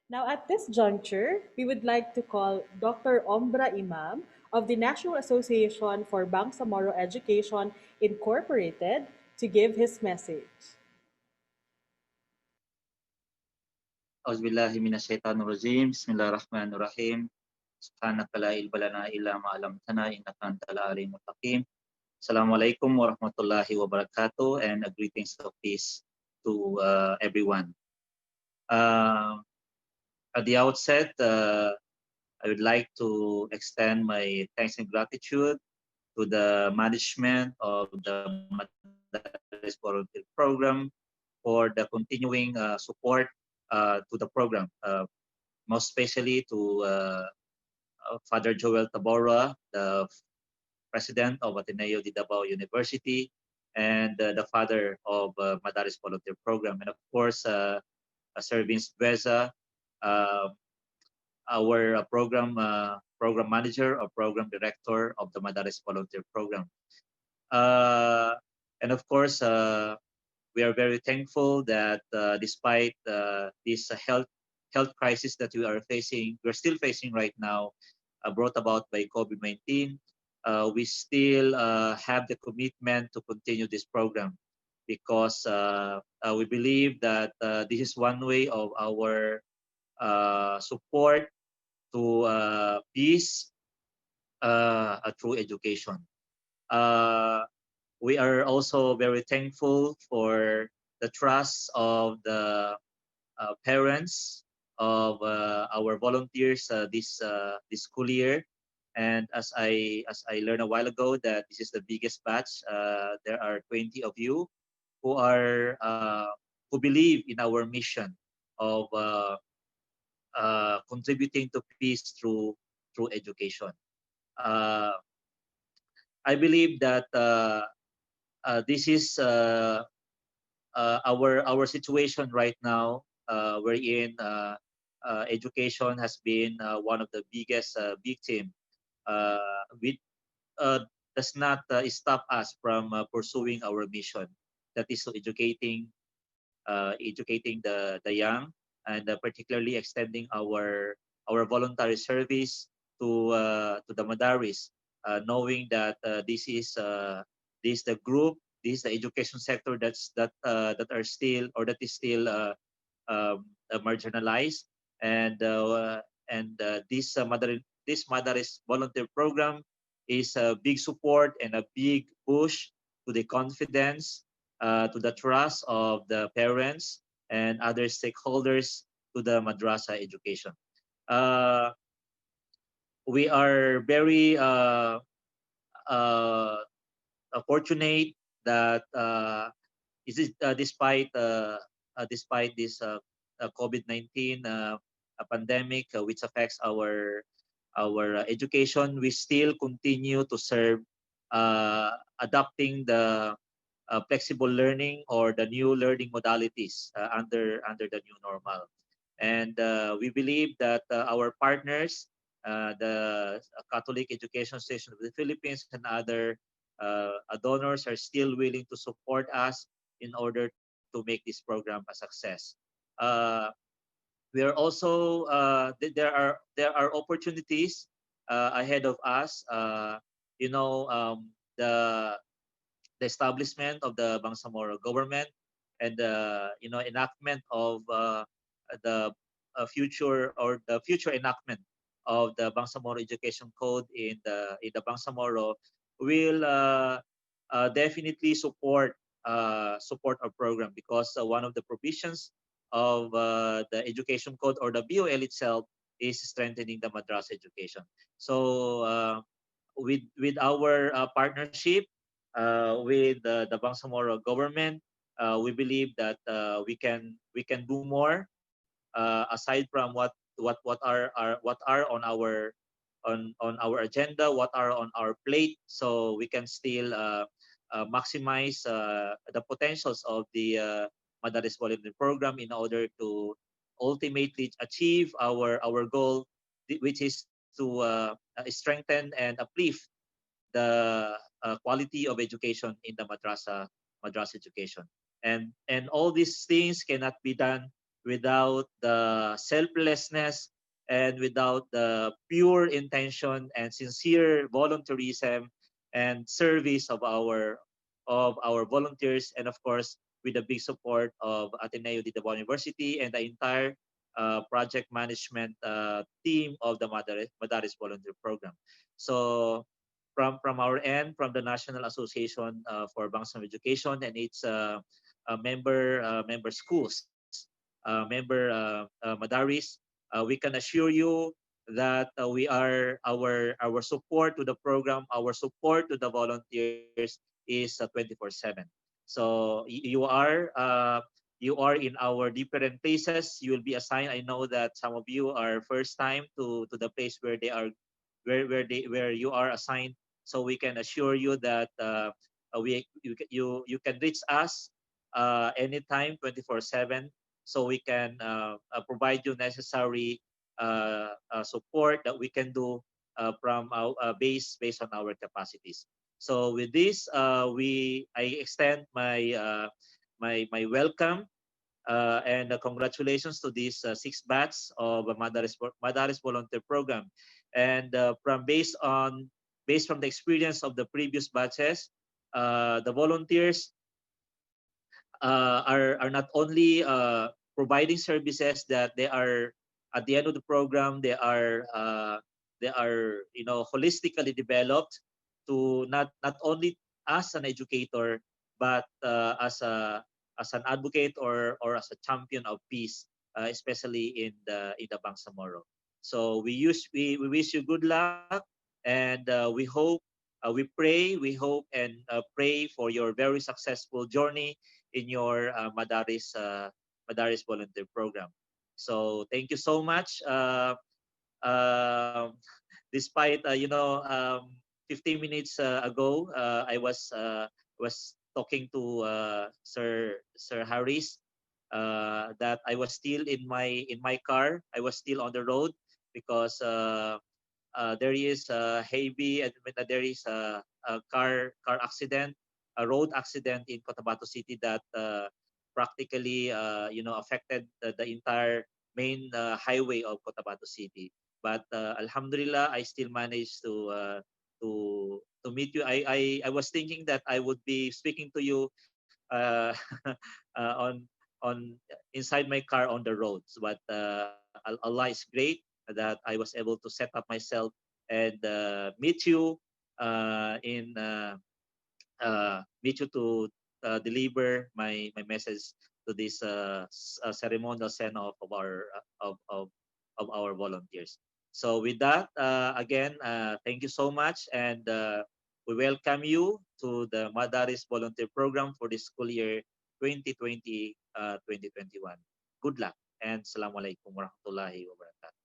Now, at this juncture, we would like to call Dr. Ombra Imam of the National Association for Bangsamoro Education Incorporated to give his message. Auzubillahi minasyaitonirrajim. Bismillahirrahmanirrahim. Subhanaka la ilma lana illa ma 'allamtana innaka antal alimul hakim. Assalamualaikum warahmatullahi wabarakatuh, and greetings of peace to everyone. Uh, at the outset, I would like to extend my thanks and gratitude to the management of the Madaris Volunteer Program for the continuing support to the program, most especially to Father Joel Tabora, the president of Ateneo de Davao University, and the father of Madaris Volunteer Program, and of course, Sir Vince Beza, uh, our program manager or program director of the Madaris Volunteer Program. Uh, and of course, we are very thankful that despite this health crisis that we're still facing right now, brought about by COVID-19, we still have the commitment to continue this program because we believe that this is one way of our support to peace through education. Uh, we are also very thankful for the trust of the parents of our volunteers this school year. And as I learned a while ago that this is the biggest batch, there are 20 of you who are who believe in our mission of contributing to peace through education. Uh, I believe that this is our situation right now, wherein education has been one of the biggest victim. Which does not stop us from pursuing our mission, that is to educating the young, and particularly extending our voluntary service to the Madaris, knowing that this the group, this the education sector that are still, or that is still marginalized, and this Madaris volunteer program is a big support and a big push to the confidence, to the trust of the parents and other stakeholders to the madrasa education. Uh, we are very uh, fortunate that despite this COVID-19 pandemic, which affects our education, we still continue to serve, adopting the flexible learning or the new learning modalities under the new normal. And we believe that our partners, the Catholic Education Station of the Philippines and other donors, are still willing to support us in order to make this program a success. Uh, we are also there are opportunities ahead of us. The establishment of the Bangsamoro government, and the enactment of the future enactment of the Bangsamoro Education Code in the Bangsamoro will definitely support our program, because one of the provisions of the education code, or the BOL itself, is strengthening the madrasa education. So with our partnership with the Bangsamoro government, we believe that we can do more, aside from what are on our agenda, what are on our plate, so we can still maximize the potentials of the Madaris Volunteer Program in order to ultimately achieve our goal, which is to strengthen and uplift the quality of education in the madrasa education. And all these things cannot be done without the selflessness, and without the pure intention and sincere volunteerism and service of our volunteers, and of course with the big support of Ateneo de Davao University and the entire project management team of the Madaris Volunteer Program. So from our end, from the National Association for Bangsamoro Education and its member schools, Madaris, we can assure you that we are our support to the program, our support to the volunteers is 24/7. So you are in our different places. You will be assigned. I know that some of you are first time to the place where they are where you are assigned. So we can assure you that you can reach us anytime 24/7, so we can provide you necessary support that we can do from our based on our capacities. So with this, I extend my welcome and congratulations to these six batch of Madaris Volunteer Program. And based from the experience of the previous batches, the volunteers are not only providing services, that they are at the end of the program, they are holistically developed to not only as an educator, but as an advocate or as a champion of peace, especially in the Bangsamoro. So we wish you good luck, and we hope, we hope and pray for your very successful journey in your Madaris volunteer program. So thank you so much. Um Despite 15 minutes ago, I was talking to Sir Harris that I was still in my car. I was still on the road because there is a heavy there is a car accident, a road accident in Cotabato City that practically affected the entire main highway of Cotabato City. But Alhamdulillah, I still managed to meet you. I was thinking that I would be speaking to you uh, on inside my car on the roads, but Allah is great that I was able to set up myself and meet you to deliver my message to this ceremonial send off of our volunteers. So with that, again, thank you so much, and we welcome you to the Madaris Volunteer Program for the school year 2020 2021. Good luck, and Assalamu alaikum warahmatullahi wabarakatuh.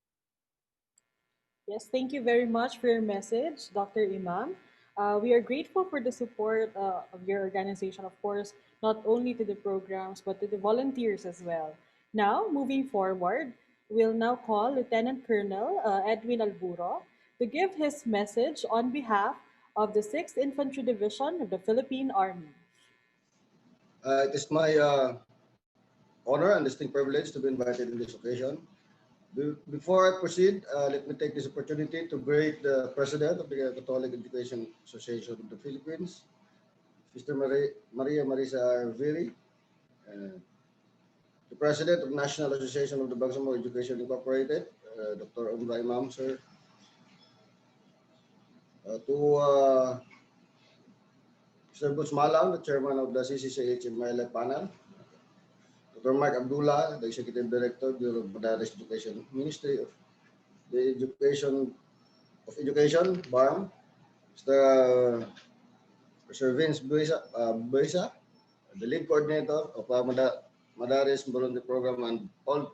Yes, thank you very much for your message, Dr. Imam. We are grateful for the support of your organization, of course, not only to the programs, but to the volunteers as well. Now, moving forward, we'll now call Lieutenant Colonel Edwin Alburo to give his message on behalf of the 6th Infantry Division of the Philippine Army. It is my honor and distinct privilege to be invited in this occasion. Before I proceed, let me take this opportunity to greet the President of the Catholic Education Association of the Philippines, Sister Maria Marisa Arviri, and the President of National Association of the Bangsamoro Education Incorporated, Dr. Umbra Imam, sir, to Mr. Butch Malang, the Chairman of the CCCH MILA panel, Dr. Mark Abdullah, the Executive Director, Bureau of Madaris Education, Ministry of the Education, BARM, Mr. Vince Buisa, the lead coordinator of Madaris Volunteer Program, and all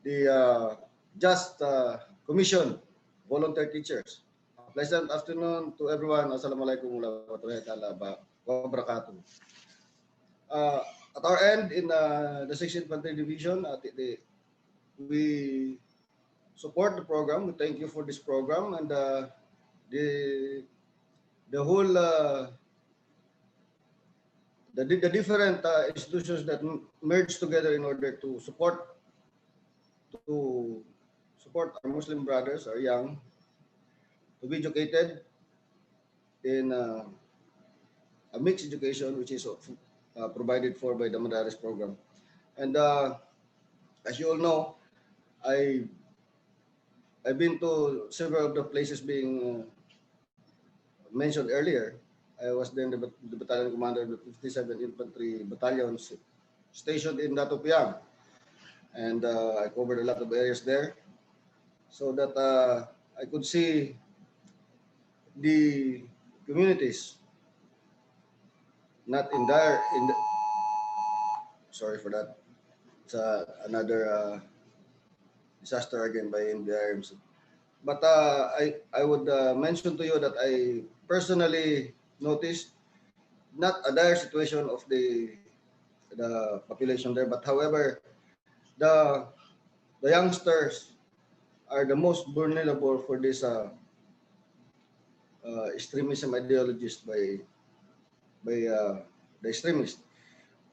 the just commission volunteer teachers. A pleasant afternoon to everyone. Assalamualaikum warahmatullahi wabarakatuh. At our end, in the 6th Infantry Division, we support the program. We thank you for this program, and the whole the different institutions that merge together in order to support our Muslim brothers, our young, to be educated in a mixed education, which is provided for by the Madaris program. And as you all know, I I've been to several of the places being mentioned earlier. I was then the battalion commander of the 57th Infantry Battalion stationed in Datopiang, and I covered a lot of areas there, so that I could see the communities not in dire in the, sorry for that. It's another disaster again by NBRMC. But I would mention to you that I personally noticed not a dire situation of the population there, but however the the youngsters are the most vulnerable for this extremism ideologies by the extremists.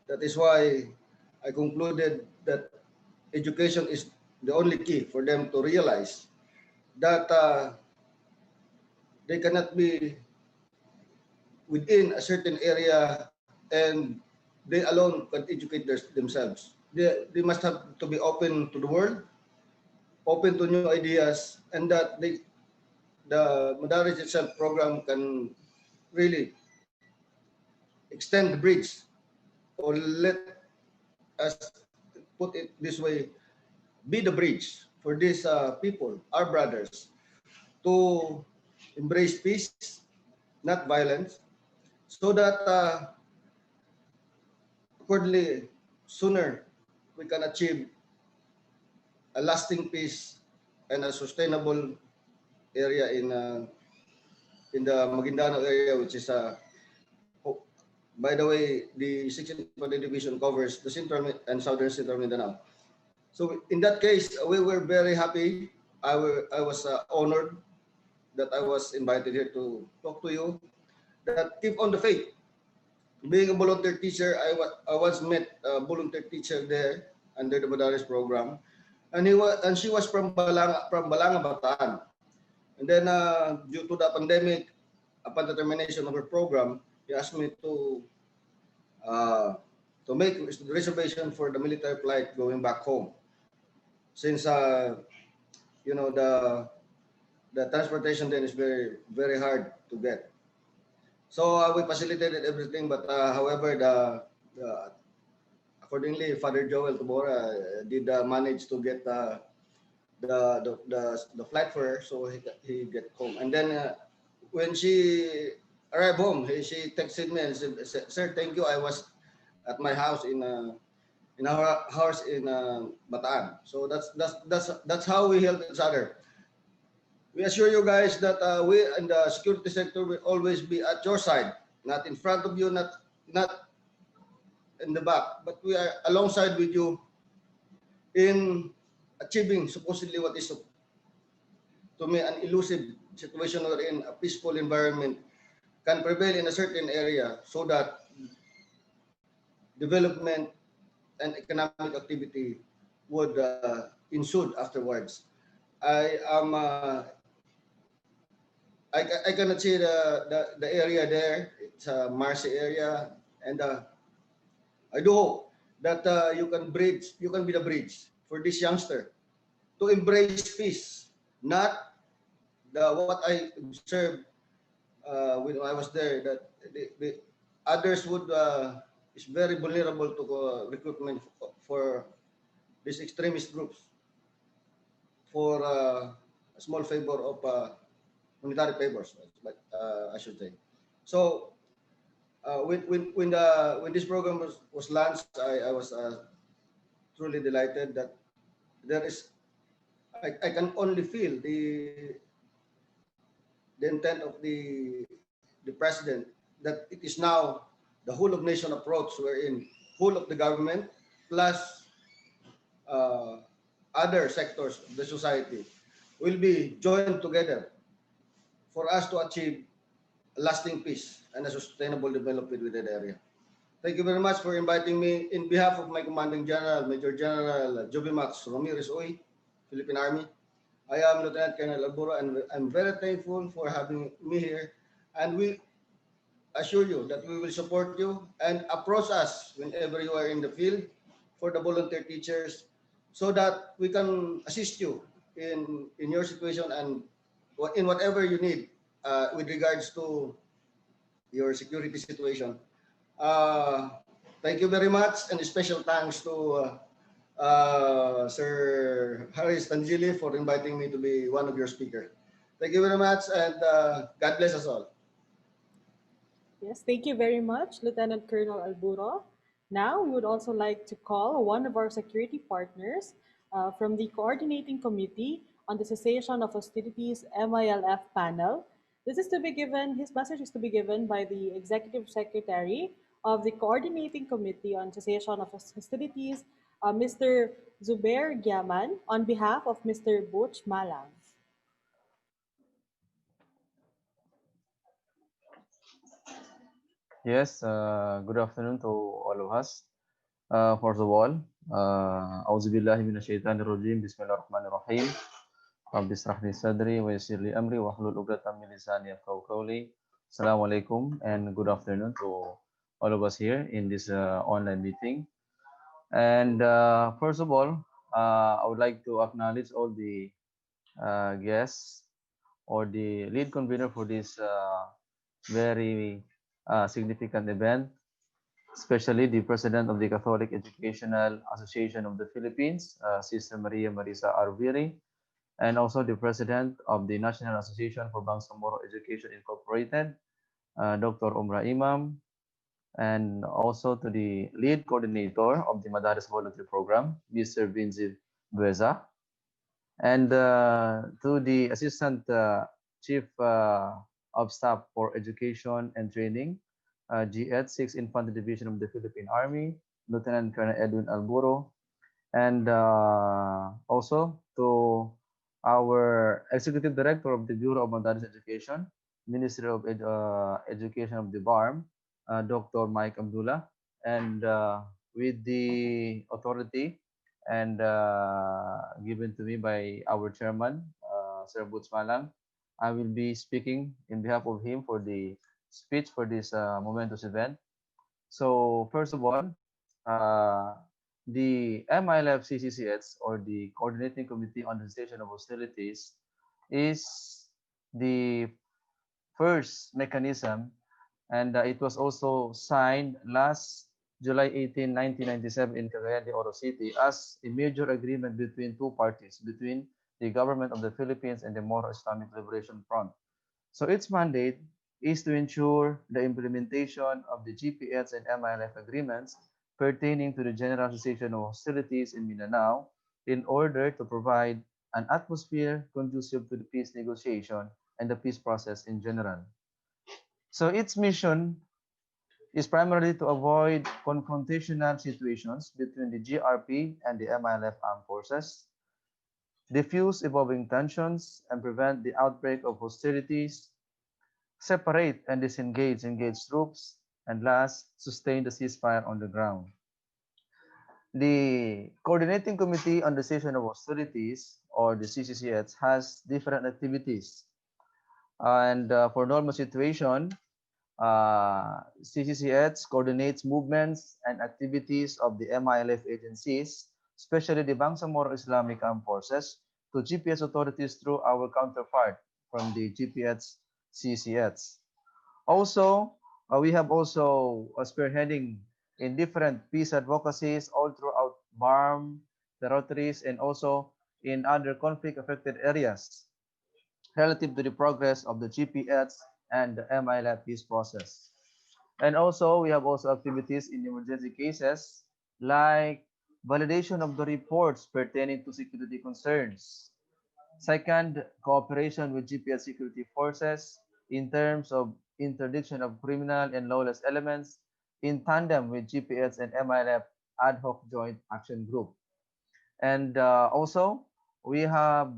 That is why I concluded that education is the only key for them to realize that they cannot be within a certain area and they alone can educate themselves. They must have to be open to the world, open to new ideas, and that the Madaris itself program can really extend the bridge, or let us put it this way, be the bridge for these people, our brothers, to embrace peace, not violence, so that accordingly sooner we can achieve a lasting peace and a sustainable area in the Maguindano area, which is by the way, the 16th Infantry Division covers the central and southern central Mindanao. So in that case, we were very happy. I was honored that I was invited here to talk to you. That keep on the faith. Being a volunteer teacher, I once met a volunteer teacher there under the Madaris program, and she was from Balanga Bataan. And then due to the pandemic, upon the termination of her program, he asked me uh, to make reservation for the military flight going back home, since you know the transportation then is very hard to get. So we facilitated everything, but however, accordingly, Father Joel Tabora did manage to get the flight for her, so he get home. And then when she arrived home, she texted me and said, "Sir, thank you. I was at my house in our house in Bataan." So that's how we help each other. We assure you guys that we in the security sector will always be at your side, not in front of you, not in the back, but we are alongside with you in achieving supposedly what is to me an elusive situation wherein a peaceful environment can prevail in a certain area, so that development and economic activity would ensue afterwards. I am I cannot see the area there. It's a marshy area, and I do hope that you can be the bridge for this youngster to embrace peace, not what I observed when I was there, that the others would is very vulnerable to recruitment for these extremist groups for a small favor of monetary favors, but I should say. So when this program was launched, I was truly delighted that there is I can only feel the intent of the president, that it is now the whole of nation approach, wherein whole of the government plus uh, other sectors of the society will be joined together for us to achieve lasting peace and a sustainable development within the area. Thank you very much for inviting me. In behalf of my commanding general, Major General Jobimax Ramirez Oy, Philippine Army, I am Lieutenant Colonel Alburo, and I'm very thankful for having me here. And we assure you that we will support you and approach us whenever you are in the field for the volunteer teachers so that we can assist you in your situation and in whatever you need with regards to your security situation. Uh, Thank you very much, and special thanks to Sir Harris Tangili for inviting me to be one of your speakers. Thank you very much, and God bless us all. Yes, thank you very much, Lieutenant Colonel Alburo. Now, we would also like to call one of our security partners from the Coordinating Committee on the Cessation of Hostilities MILF panel. This is to be given, his message is to be given by the Executive Secretary of the Coordinating Committee on Cessation of Hostilities, Mr. Zubair Giaman, on behalf of Mr. Butch Malang. Yes, good afternoon to all of us. First of all, أعوذ بالله من الشيطان الرجيم بسم الله الرحمن الرحيم رب اشرح لي صدري ويسر لي أمري واحلل عقدة من لساني يفقهوا قولي. Assalamu alaikum and good afternoon to all of us here in this online meeting. And first of all, I would like to acknowledge all the guests or the lead convener for this very significant event, especially the President of the Catholic Educational Association of the Philippines, Sister Maria Marisa Arviri, and also the President of the National Association for Bangsamoro Education Incorporated, Dr. Umra Imam, and also to the lead coordinator of the Madaris Voluntary Program, Mr. Vinzi Bueza, and to the Assistant Chief of Staff for Education and Training, GED 6 Infantry Division of the Philippine Army, Lieutenant Colonel Edwin Alburo, and also to our Executive Director of the Bureau of Madaris Education, Ministry of Education of the BARM, Dr. Mike Abdullah, and with the authority and given to me by our chairman, Sir Butch Malang, I will be speaking in behalf of him for the speech for this momentous event. So first of all, the MILF CCCH, or the Coordinating Committee on the Cessation of Hostilities, is the first mechanism, and it was also signed last July 18, 1997 in Cagayan de Oro City as a major agreement between two parties, between the government of the Philippines and the Moro Islamic Liberation Front. So its mandate is to ensure the implementation of the GPS and MILF agreements pertaining to the general cessation of hostilities in Mindanao in order to provide an atmosphere conducive to the peace negotiation and the peace process in general. So its mission is primarily to avoid confrontational situations between the GRP and the MILF armed forces, diffuse evolving tensions, and prevent the outbreak of hostilities, separate and disengage engaged troops, and last, sustain the ceasefire on the ground. The Coordinating Committee on the Cessation of Hostilities, or the CCCH, has different activities. And for normal situation, CCCH coordinates movements and activities of the MILF agencies, especially the Bangsamoro Islamic Armed Forces, to GPS authorities through our counterpart from the GPS CCH. Also, we have also spearheading in different peace advocacies all throughout BARM territories and also in other conflict-affected areas relative to the progress of the GPS and the MILF peace process. And also, we have also activities in emergency cases like validation of the reports pertaining to security concerns. Second, cooperation with GPS security forces in terms of interdiction of criminal and lawless elements in tandem with GPS and MILF ad hoc joint action group. And also, we have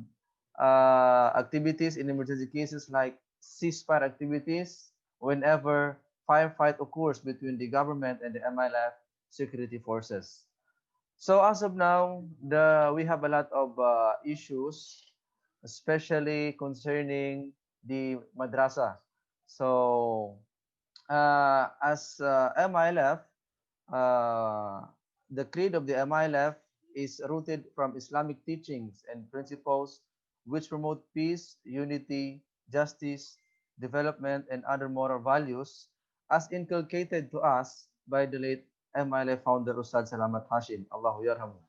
activities in emergency cases like ceasefire activities whenever firefight occurs between the government and the MILF security forces. So as of now, we have a lot of issues, especially concerning the madrasa. So as MILF, uh, the creed of the MILF is rooted from Islamic teachings and principles which promote peace, unity, justice, development, and other moral values as inculcated to us by the late MILF founder Ustad Salamat Hashim. Allahu Yarhamu.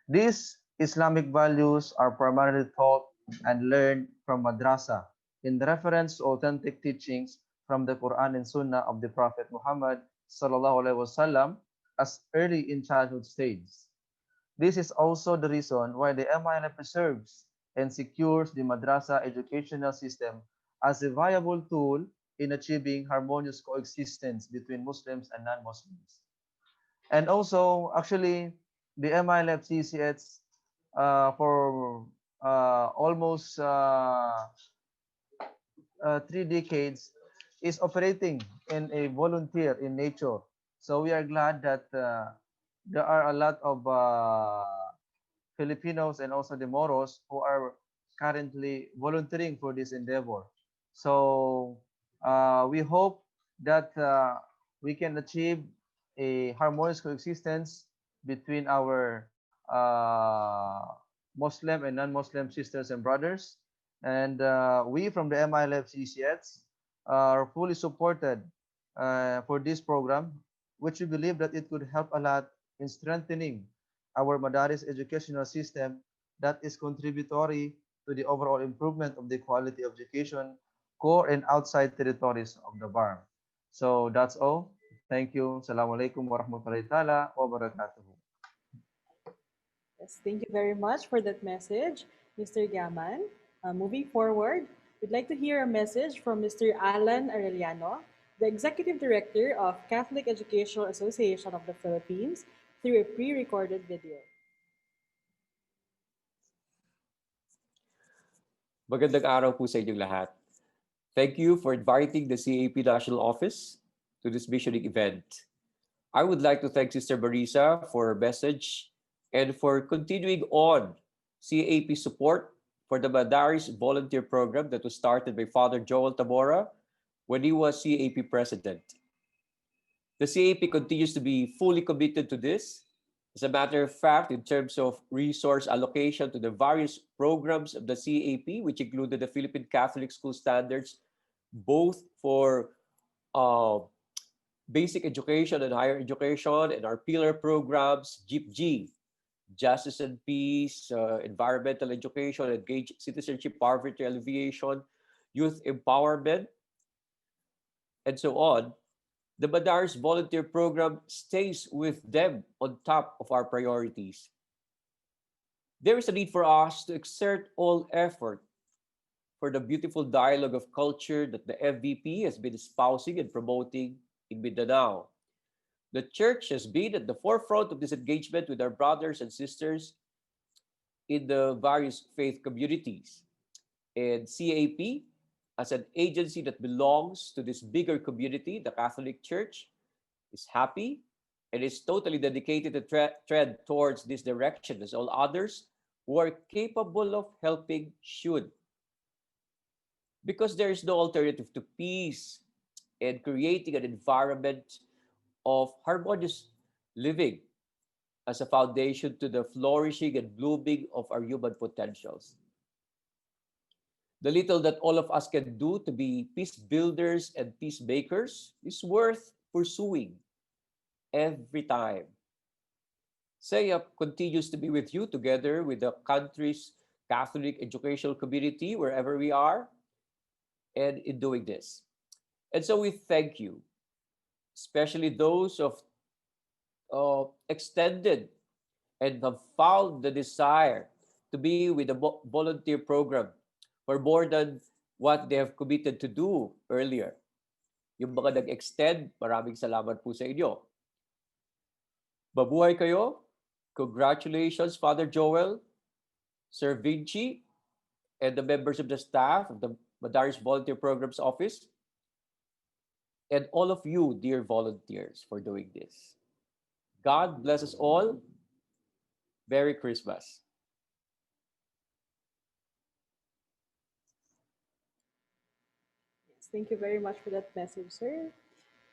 These Islamic values are primarily taught and learned from madrasa in reference to authentic teachings from the Quran and Sunnah of the Prophet Muhammad sallallahu alaihi wasallam as early in childhood stage. This is also the reason why the MILF preserves and secures the madrasa educational system as a viable tool in achieving harmonious coexistence between Muslims and non-Muslims. And also, actually, the MILF CCS for almost 3 decades is operating in a volunteer in nature. So we are glad that there are a lot of Filipinos and also the Moros who are currently volunteering for this endeavor. So we hope that we can achieve a harmonious coexistence between our uh, Muslim and non-Muslim sisters and brothers. And we from the MILF CCS are fully supported for this program, which we believe that it could help a lot in strengthening our Madaris educational system that is contributory to the overall improvement of the quality of education, core and outside territories of the BARM. So that's all. Thank you. Assalamualaikum warahmatullahi taala wabarakatuh. Yes, thank you very much for that message, Mr. Gaman. Moving forward, we'd like to hear a message from Mr. Alan Arellano, the Executive Director of Catholic Educational Association of the Philippines, through a pre-recorded video. Magandang araw po sa inyong lahat. Thank you for inviting the CAP National Office to this missioning event. I would like to thank Sister Marisa for her message and for continuing on CAP support for the Madaris volunteer program that was started by Father Joel Tabora when he was CAP president. The CAP continues to be fully committed to this. As a matter of fact, in terms of resource allocation to the various programs of the CAP, which included the Philippine Catholic School Standards, both for basic education and higher education, and our pillar programs, JIPG, Justice and Peace, Environmental Education, Engaged Citizenship, Poverty Alleviation, Youth Empowerment, and so on. The Madaris volunteer program stays with them on top of our priorities. There is a need for us to exert all effort for the beautiful dialogue of culture that the FVP has been espousing and promoting in Mindanao. The church has been at the forefront of this engagement with our brothers and sisters in the various faith communities. And CAP, as an agency that belongs to this bigger community, the Catholic Church, is happy and is totally dedicated to tread towards this direction as all others who are capable of helping should. Because there is no alternative to peace and creating an environment of harmonious living as a foundation to the flourishing and blooming of our human potentials. The little that all of us can do to be peace builders and peacemakers is worth pursuing every time. SEAP continues to be with you together with the country's Catholic educational community wherever we are and in doing this. And so we thank you, especially those of extended and have found the desire to be with the volunteer program for more than what they have committed to do earlier. Yung mga nag-extend, maraming salamat po sa inyo. Mabuhay kayo. Congratulations, Father Joel, Sir Vinci, and the members of the staff of the Madaris Volunteer Programs Office. and all of you, dear volunteers, for doing this. God bless us all. Merry Christmas. Yes, thank you very much for that message, sir.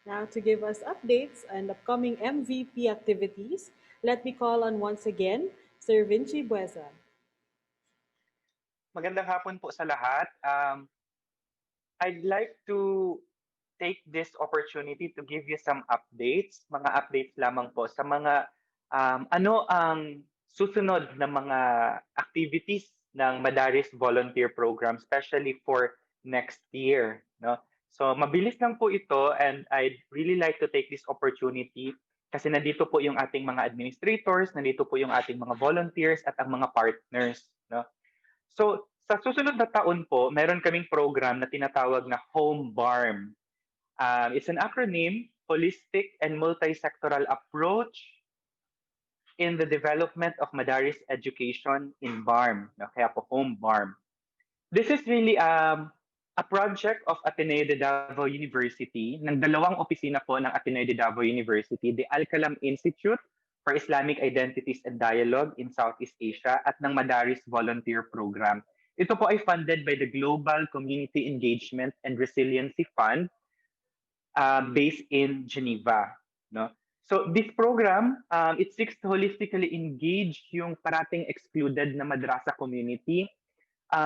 Now, to give us updates and upcoming MVP activities, let me call on once again Sir Vinci Buesa. Magandang hapon po sa lahat. I'd like to take this opportunity to give you some updates, mga updates lamang po sa mga ano ang susunod na mga activities ng Madaris Volunteer Program, especially for next year. No? So mabilis lang po ito, and I'd really like to take this opportunity kasi nandito po yung ating mga administrators, nandito po yung ating mga volunteers at ang mga partners. No? So, sa susunod na taon po, meron kaming program na tinatawag na Home BARM. It's an acronym, Holistic and Multi-Sectoral Approach in the Development of Madaris Education in BARM. Kaya po Home BARM. This is really a project of Ateneo de Davao University, ng dalawang opisina po ng Ateneo de Davao University, the Al-Kalam Institute for Islamic Identities and Dialogue in Southeast Asia at ng Madaris Volunteer Program. Ito po ay funded by the Global Community Engagement and Resiliency Fund based in Geneva. No? So this program, it seeks to holistically engage yung parating excluded na madrasa community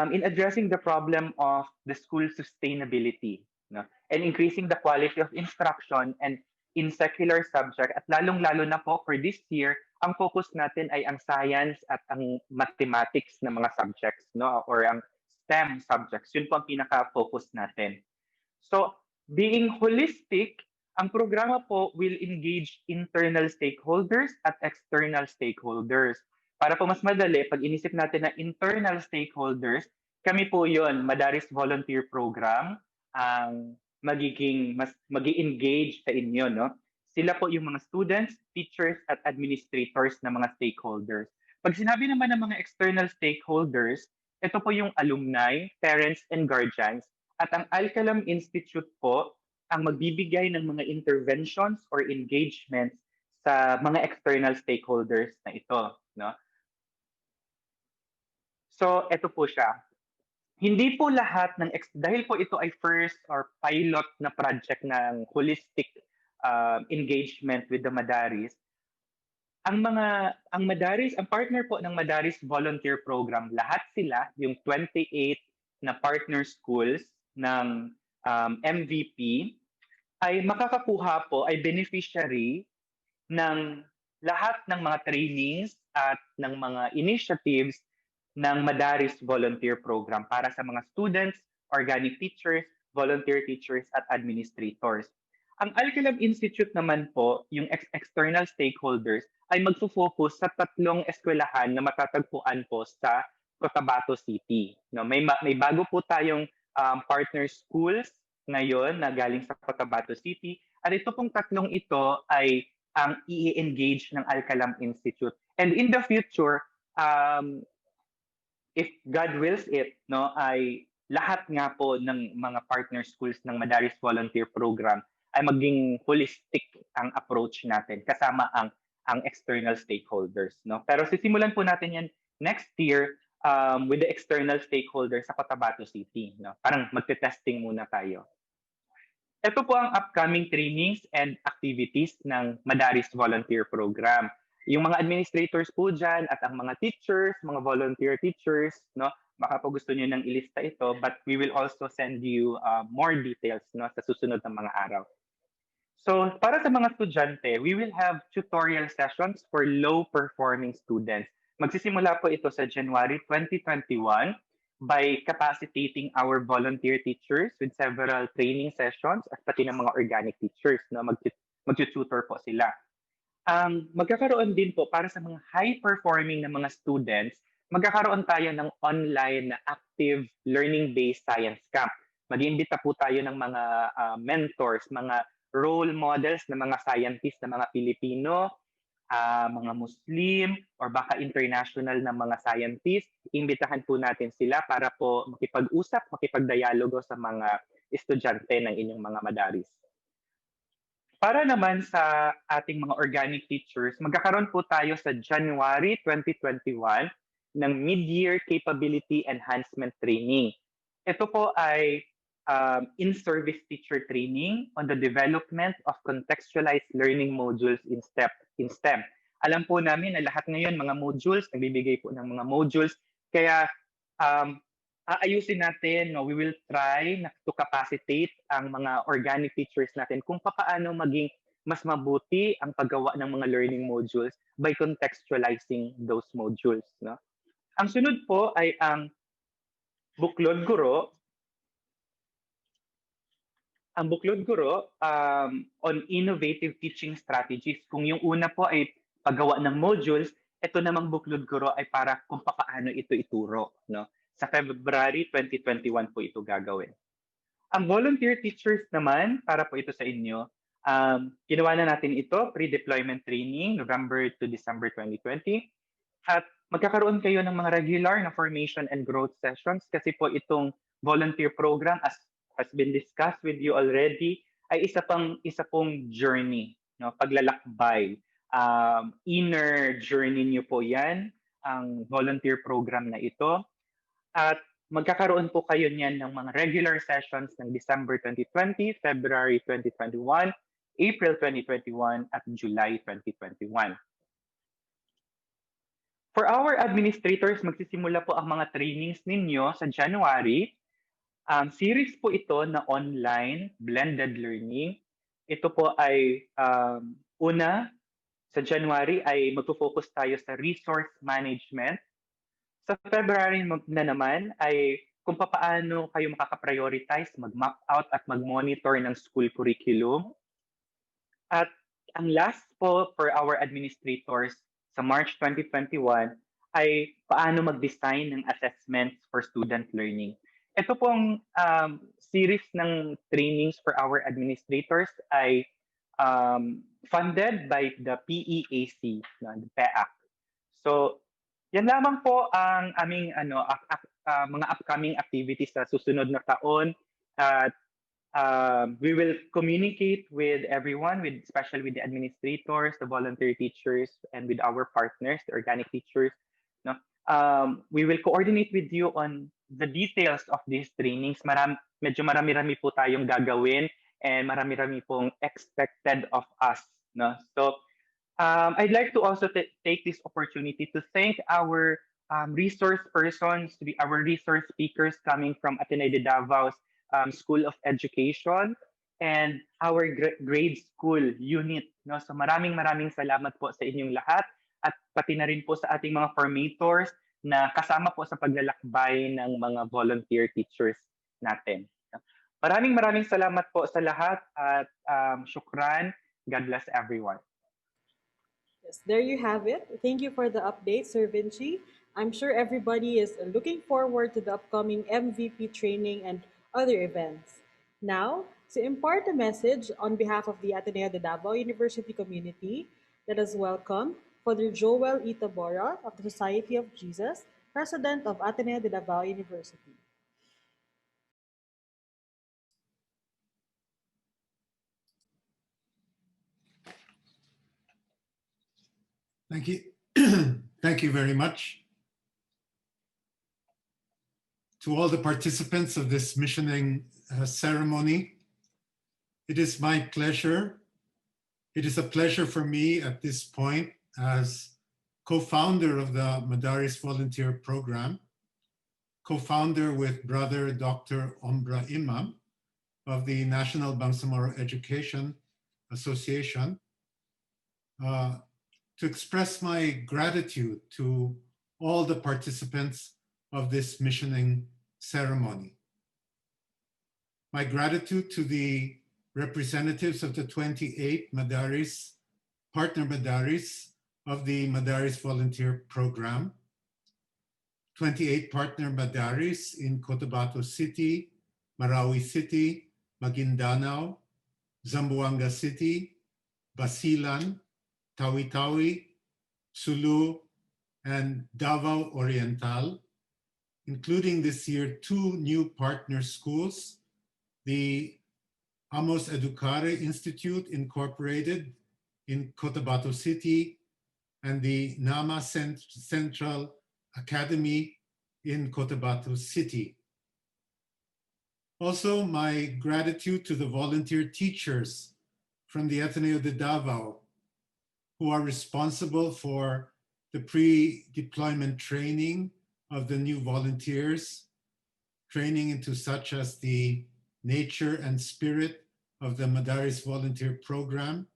in addressing the problem of the school sustainability, no? And increasing the quality of instruction and in secular subject, at lalong-lalo na po for this year, ang focus natin ay ang science at ang mathematics na mga subjects, no? Or ang STEM subjects. Yun po ang pinaka-focus natin. So, being holistic, ang programa po will engage internal stakeholders at external stakeholders. Para po mas madali, pag inisip natin na internal stakeholders, kami po yon, Madaris Volunteer Program, ang magi-engage sa inyo. No? Sila po yung mga students, teachers, at administrators na mga stakeholders. Pag sinabi naman ng mga external stakeholders, ito po yung alumni, parents, and guardians. At ang Al-Kalam Institute po ang magbibigay ng mga interventions or engagements sa mga external stakeholders na ito. No? So, ito po siya. Hindi po lahat ng, dahil po ito ay first or pilot na project ng holistic engagement with the Madaris, ang Madaris, ang partner po ng Madaris Volunteer Program, lahat sila, yung 28 na partner schools ng MVP, ay makakakuha po, ay beneficiary ng lahat ng mga trainings at ng mga initiatives ng Madaris Volunteer Program para sa mga students, organic teachers, volunteer teachers, at administrators. Ang Al-Kalam Institute naman po, yung external stakeholders, ay magfo-focus sa tatlong eskwelahan na matatagpuan po sa Cotabato City. No, may bago po tayong partner schools ngayon na galing sa Cotabato City. At ito pong tatlong ito ay ang i-engage ng Al-Kalam Institute. And in the future, if God wills it, no, ay lahat nga po ng mga partner schools ng Madaris Volunteer Program ay maging holistic ang approach natin kasama ang external stakeholders, no. Pero sisimulan po natin yan next year with the external stakeholders sa Cotabato City, no. Parang magte-testing muna tayo. Ito po ang upcoming trainings and activities ng Madaris Volunteer Program. Yung mga administrators po dyan at ang mga teachers, mga volunteer teachers, no, baka po gusto niyo nang ilista ito, but we will also send you more details, no, sa susunod na mga araw. So para sa mga estudyante, we will have tutorial sessions for low-performing students. Magsisimula po ito sa January 2021 by capacitating our volunteer teachers with several training sessions at pati ng mga organic teachers, no, mag-tutor po sila. Magkakaroon din po para sa mga high-performing na mga students, magkakaroon tayo ng online na active learning-based science camp. Mag-iimbita po tayo ng mga mentors, mga role models na mga scientists na mga Pilipino, mga Muslim, or baka international na mga scientists. Imbitahan po natin sila para po makipag-usap, makipag-dialogo sa mga estudyante ng inyong mga Madaris. Para naman sa ating mga organic teachers, magkakaroon po tayo sa January 2021 ng Mid-Year Capability Enhancement Training. Ito po ay in-service teacher training on the development of contextualized learning modules in STEM. Alam po namin na lahat ngayon mga modules, nagbibigay po ng mga modules, kaya aayusin natin, no, we will try to capacitate ang mga organic teachers natin kung paano maging mas mabuti ang paggawa ng mga learning modules by contextualizing those modules. No? Ang sunod po ay ang Buklod Guro. Ang Buklod Guro on innovative teaching strategies. Kung yung una po ay paggawa ng modules, ito namang Buklod Guro ay para kung paano ito ituro. No? Sa February 2021 po ito gagawin. Ang volunteer teachers naman, para po ito sa inyo, ginawa na natin ito, pre-deployment training, November to December 2020. At magkakaroon kayo ng mga regular na formation and growth sessions kasi po itong volunteer program, as has been discussed with you already, ay isa pong journey, no? Paglalakbay. Inner journey niyo po yan, ang volunteer program na ito. At magkakaroon po kayo niyan ng mga regular sessions ng December 2020, February 2021, April 2021, at July 2021. For our administrators, magsisimula po ang mga trainings ninyo sa January. Series po ito na online blended learning. Ito po ay una, sa January ay magpo-focus tayo sa resource management. Sa February na naman ay kung paano kayo makaka-prioritize, mag-map out at mag-monitor ng school curriculum. At ang last po for our administrators sa March 2021 ay paano mag-design ng assessments for student learning. Ito pong series ng trainings for our administrators ay funded by the PEAC, the PEAC. So, yan lamang po ang aming mga upcoming activities sa susunod na taon. At we will communicate with everyone, especially with the administrators, the volunteer teachers, and with our partners, the organic teachers. No? We will coordinate with you on the details of these trainings. Medyo marami-rami po tayong gagawin and marami-rami pong expected of us. No? So, I'd like to also take this opportunity to thank our resource persons, our resource speakers coming from Ateneo de Davao's School of Education and our grade school unit. No? So maraming salamat po sa inyong lahat at pati na rin po sa ating mga formators na kasama po sa paglalakbay ng mga volunteer teachers natin. Maraming salamat po sa lahat at shukran. God bless everyone. Yes, there you have it. Thank you for the update, Sir Vinci. I'm sure everybody is looking forward to the upcoming MVP training and other events. Now, to impart a message on behalf of the Ateneo de Davao University community, let us welcome Father Joel Itabora of the Society of Jesus, President of Ateneo de Davao University. Thank you. Thank you very much. To all the participants of this missioning ceremony, it is my pleasure. It is a pleasure for me at this point as co-founder of the Madaris Volunteer Program, co-founder with Brother Dr. Ombra Imam of the National Bangsamoro Education Association, to express my gratitude to all the participants of this missioning ceremony. My gratitude to the representatives of the 28 Madaris, partner Madaris of the Madaris Volunteer Program, 28 partner Madaris in Cotabato City, Marawi City, Maguindanao, Zamboanga City, Basilan, Tawi-Tawi, Sulu, and Davao Oriental, including this year 2 new partner schools, the Amos Educare Institute Incorporated in Cotabato City, and the Nama Central Academy in Cotabato City. Also, my gratitude to the volunteer teachers from the Ateneo de Davao who are responsible for the pre-deployment training of the new volunteers, training into such as the nature and spirit of the Madaris Volunteer Program,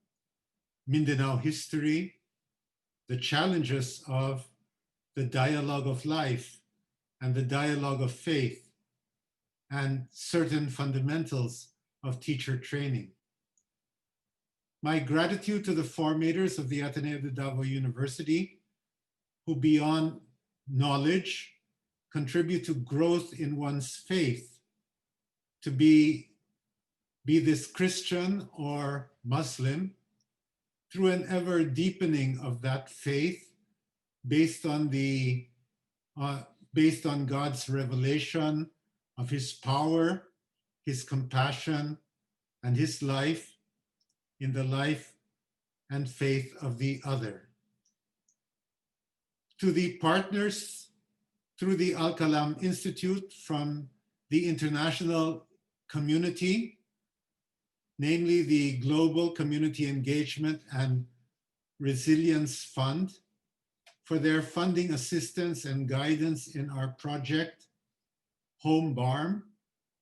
Mindanao history, the challenges of the dialogue of life and the dialogue of faith, and certain fundamentals of teacher training. My gratitude to the formators of the Ateneo de Davao University, who beyond knowledge contribute to growth in one's faith, to be this Christian or Muslim, through an ever deepening of that faith based on God's revelation of his power, his compassion, and his life in the life and faith of the other. To the partners through the Al-Kalam Institute from the international community, namely the Global Community Engagement and Resilience Fund, for their funding assistance and guidance in our project, Home BARM,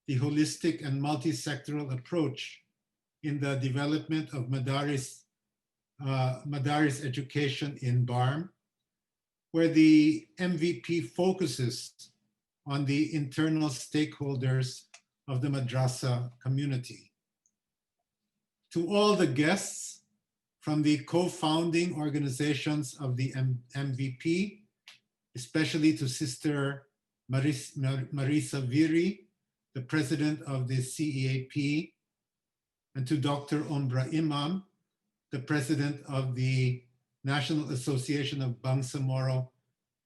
the holistic and multi-sectoral approach in the development of Madaris education in BARM, where the MVP focuses on the internal stakeholders of the madrasa community. To all the guests from the co-founding organizations of the MVP, especially to Sister Marisa Viri, the president of the CEAP, and to Dr. Ombra Imam, the president of the National Association of Bangsamoro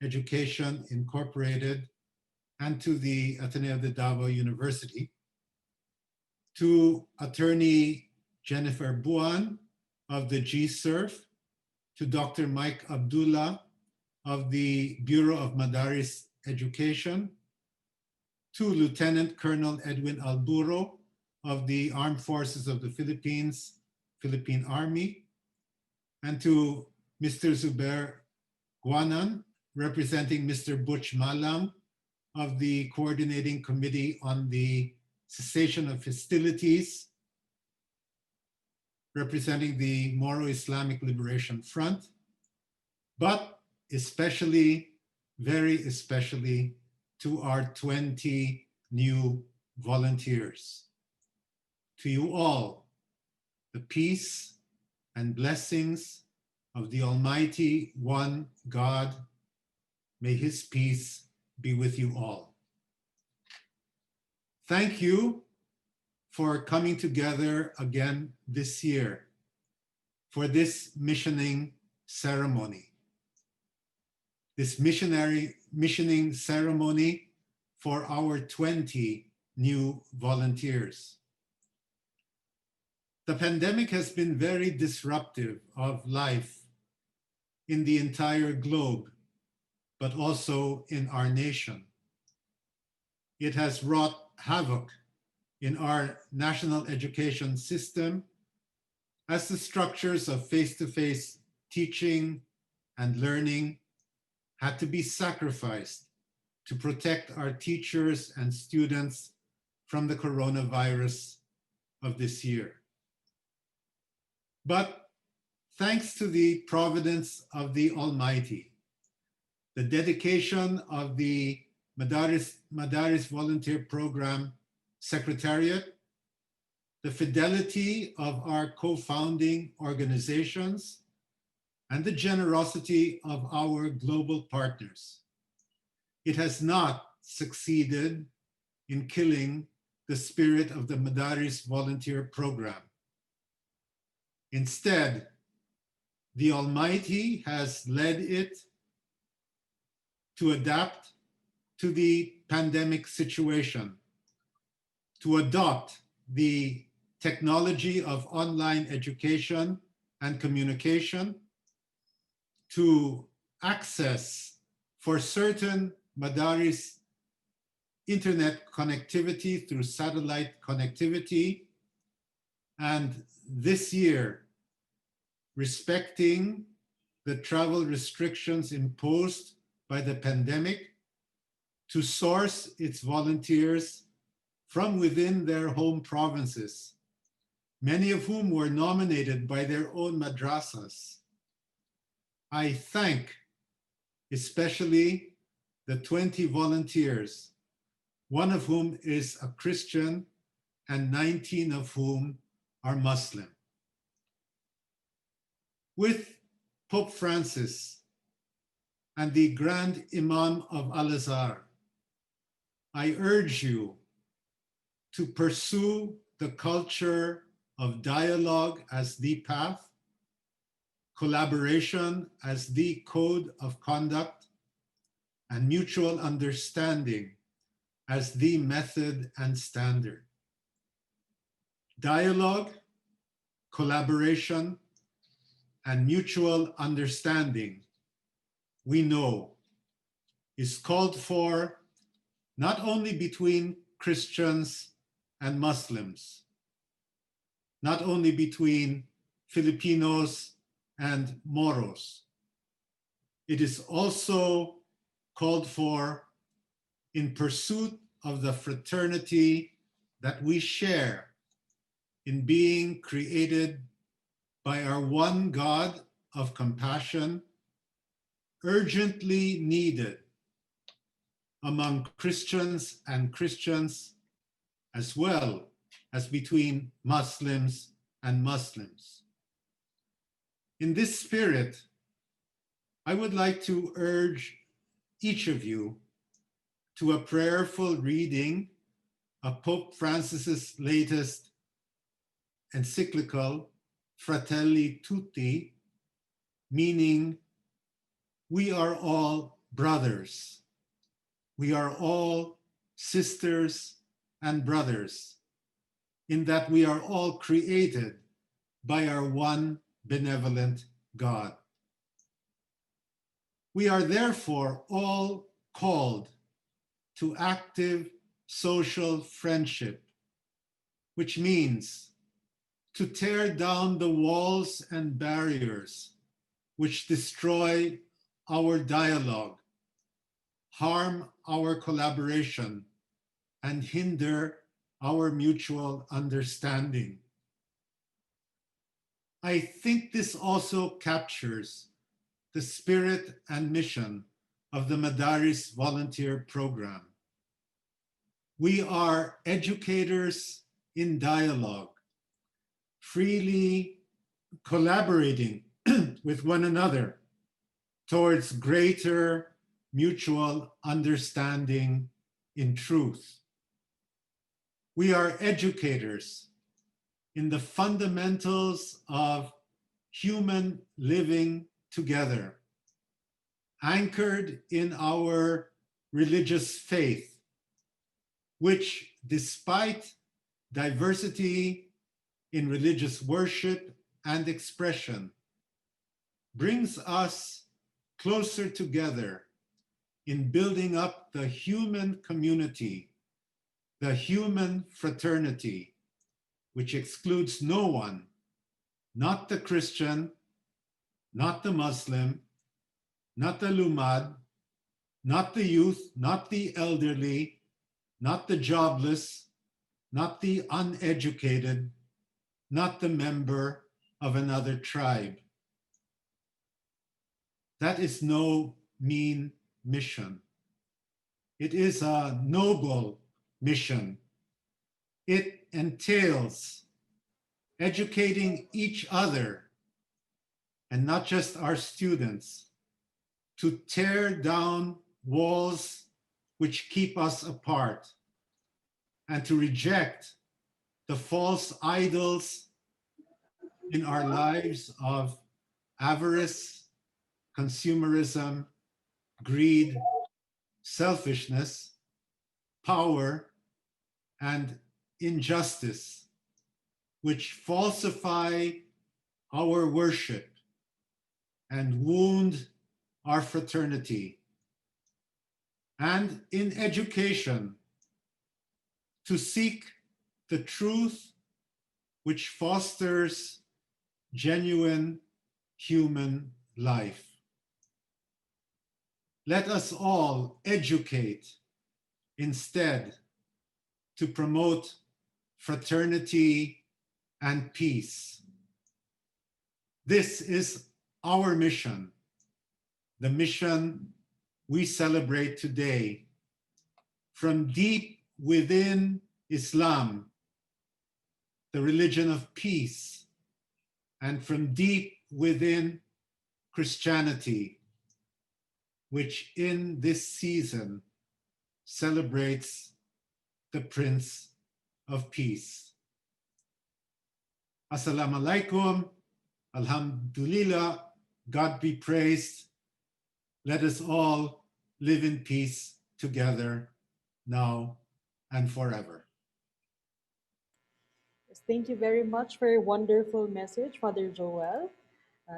Education Incorporated, and to the Ateneo de Davao University, to Attorney Jennifer Buan of the GSURF, to Dr. Mike Abdullah of the Bureau of Madaris Education, to Lieutenant Colonel Edwin Alburo of the Armed Forces of the Philippines, Philippine Army, and to Mr. Zubair Guanan, representing Mr. Butch Malam of the Coordinating Committee on the Cessation of Hostilities, representing the Moro Islamic Liberation Front, but especially, very especially, to our 20 new volunteers. To you all, the peace and blessings of the Almighty One God, may his peace be with you all. Thank you for coming together again this year for this missioning ceremony. This missioning ceremony for our 20 new volunteers. The pandemic has been very disruptive of life in the entire globe, but also in our nation. It has wrought havoc in our national education system as the structures of face-to-face teaching and learning had to be sacrificed to protect our teachers and students from the coronavirus of this year. But thanks to the providence of the Almighty, the dedication of the Madaris Volunteer Program Secretariat, the fidelity of our co-founding organizations, and the generosity of our global partners, it has not succeeded in killing the spirit of the Madaris Volunteer Program. Instead, the Almighty has led it to adapt to the pandemic situation, to adopt the technology of online education and communication, to access for certain madaris internet connectivity through satellite connectivity, and this year, respecting the travel restrictions imposed by the pandemic, to source its volunteers from within their home provinces, many of whom were nominated by their own madrasas. I thank especially the 20 volunteers, one of whom is a Christian and 19 of whom are Muslim. With Pope Francis and the Grand Imam of Al-Azhar, I urge you to pursue the culture of dialogue as the path, collaboration as the code of conduct, and mutual understanding as the method and standard. Dialogue, collaboration, and mutual understanding, we know, is called for not only between Christians and Muslims, not only between Filipinos and Moros. It is also called for in pursuit of the fraternity that we share in being created by our one God of compassion, urgently needed among Christians and Christians, as well as between Muslims and Muslims. In this spirit, I would like to urge each of you to a prayerful reading of Pope Francis's latest encyclical, Fratelli Tutti, meaning we are all brothers. We are all sisters and brothers, in that we are all created by our one benevolent God. We are therefore all called to active social friendship, which means to tear down the walls and barriers which destroy our dialogue, harm our collaboration, and hinder our mutual understanding. I think this also captures the spirit and mission of the Madaris volunteer program. We are educators in dialogue, freely collaborating with one another towards greater mutual understanding in truth. We are educators in the fundamentals of human living together, anchored in our religious faith, which, despite diversity in religious worship and expression, brings us closer together in building up the human community, the human fraternity, which excludes no one, not the Christian, not the Muslim, not the Lumad, not the youth, not the elderly, not the jobless, not the uneducated, not the member of another tribe. That is no mean mission. It is a noble mission. It entails educating each other, and not just our students, to tear down walls which keep us apart, and to reject the false idols in our lives of avarice, consumerism, greed, selfishness, power, and injustice, which falsify our worship and wound our fraternity, and in education, to seek the truth which fosters genuine human life. Let us all educate instead to promote fraternity and peace. This is our mission, the mission we celebrate today. From deep within Islam, the religion of peace, and from deep within Christianity, which in this season celebrates the Prince of Peace. Assalamu alaikum, alhamdulillah, God be praised. Let us all live in peace together now and forever. Thank you very much for your wonderful message, Father Joel.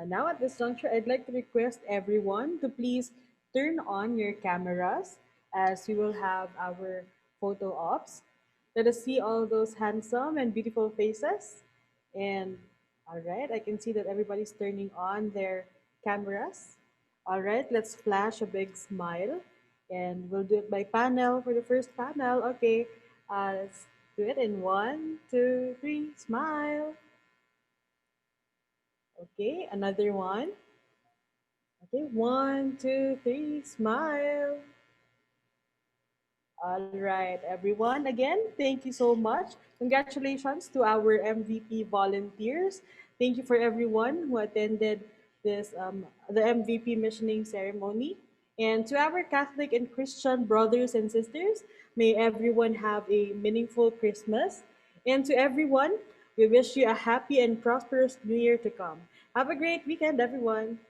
Now, at this juncture, I'd like to request everyone to please turn on your cameras as we will have our photo ops. Let us see all those handsome and beautiful faces. And all right, I can see that everybody's turning on their cameras. All right, let's flash a big smile. And we'll do it by panel for the first panel. Okay, let's do it in 1, 2, 3, smile. Okay, another one. Okay, 1, 2, 3, smile. All right, everyone. Again, thank you so much. Congratulations to our MVP volunteers. Thank you for everyone who attended this the MVP missioning ceremony. And to our Catholic and Christian brothers and sisters, may everyone have a meaningful Christmas. And to everyone, we wish you a happy and prosperous new year to come. Have a great weekend, everyone.